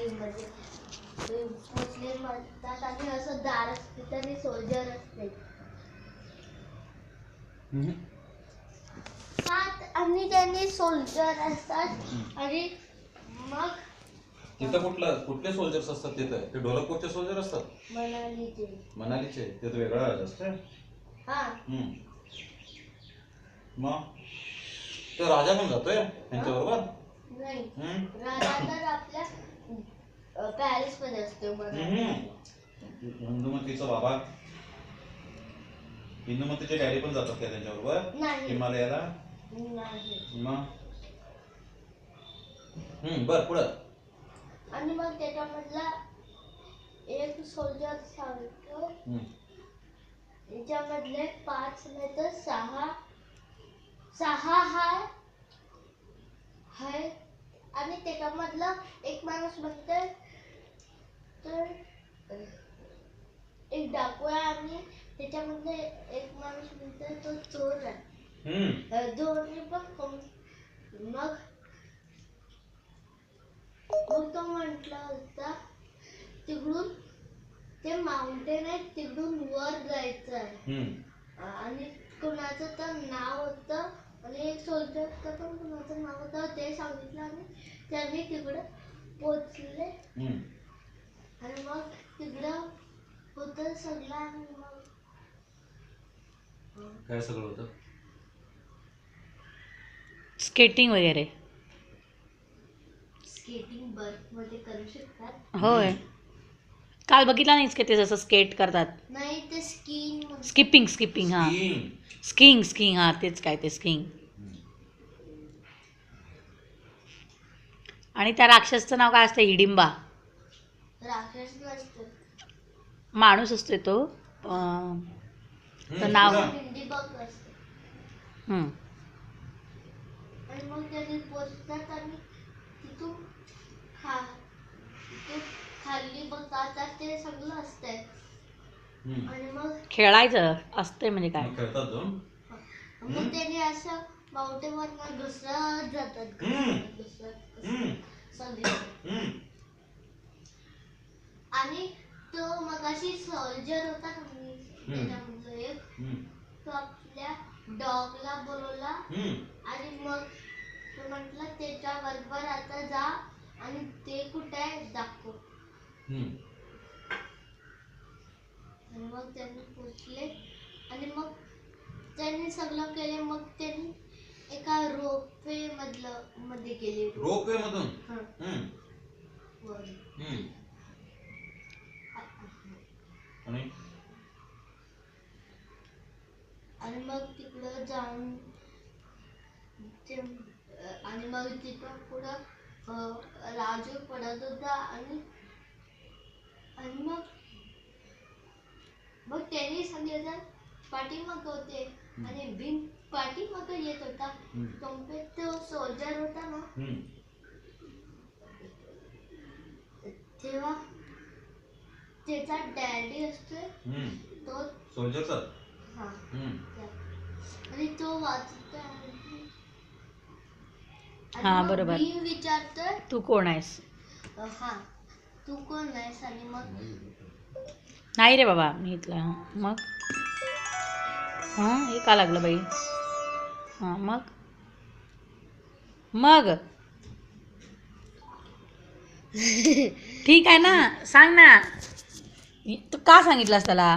मुस्लिममध्ये मुस्लिम म्हणतात आणि असं दार असते तरी सोल्जर असते. आणि त्यांनी सोल्जर असतात आणि मग तिथं कुठले सोल्जर्स असतात तिथं? ते ढोलकपूरचे सोल्जर असतात. मनालीचे ते तर वेगळा राजा असतं. हा मग तो राजा पण जातोय त्यांच्याबरोबर? नाही, राजा तर आपल्या पॅरिस मध्ये असतो. हिंदुमतीचा बाबा, हिंदुमतीचे डॅडी पण जातात का त्यांच्याबरोबर हिमालयाला? नाही. मग बर पुढं. आणि मग त्याच्यामधला एक सोल्जर सांगतो, याच्यामधले 5 नाही तर 6 हाय आणि त्याच्यामधला एक माणूस म्हणतोय तर एक डाकू आहे आणि त्याच्यामध्ये एक माणूस म्हणतोय तो चोर आहे. दोन्ही पण मग तो म्हटला होता तिकडून ते माउंटेन आहे तिकडून वर जायचं आहे. आणि कुणाचं तर नाव होतं आणि एक सोल्जरचं पण कुणाचं नाव होतं ते सांगितलं आणि त्यांनी तिकडे पोचले. आणि मग तिकडं होतं सगळं. आणि मग काय सगळं होतं? स्केटिंग वगैरे. स्केटिंग बर्फ मध्ये करू शकतात. होय, काल बघितला नाहीस का ते जसं स्केट करतात? नाही, ते स्किपिंग हा, स्कीइंग हा, तेच काय ते स्कीइंग. आणि त्या राक्षसचं नाव काय असतं? हिडिंबा. राक्षस नसतो, माणूस असतोय तो. तर नाव हिडिंबा असतो. आणि मग त्यांनी पोचतात आणि तिथून खाली बघतात ते सगळं असतंय. आणि मग खेळायचं असतंय म्हणजे काय? मग त्यांनी असं माउंटेनवर घसरत जातात. आणि तो मगाशी सोल्जर होता त्याच्यामधलं एक, तो आपल्या डॉगला बोलवला आणि मग तो म्हटलं त्याच्या बरोबर आता जा आणि ते कुठे आहे दाखव. आणि मग त्यांनी पोचले आणि मग त्यांनी सगळं केले. मग त्यांनी एका रोपवे मध्ये गेले. रोपवे मधून आणि मग तिकडं जाऊन आणि मग तिथं पुढं राजू पडत होता. आणि मग त्यांनी सांगितलं पाठीमाग होते आणि भीम पाठीमाग येत होता. तो सोल्जर होता ना, तेव्हा त्याचा डॅडी असतोय तो सोल्जरचा. आणि तो वाचतोय. हा बरोबर. भीम विचारतोय तू कोण आहेस? तू कोण आहेस? आणि मग नाही रे बाबा, मी इथला. मग हे का लागलं बाई? मग ठीक आहे ना, सांग ना, तू का सांगितलंस त्याला?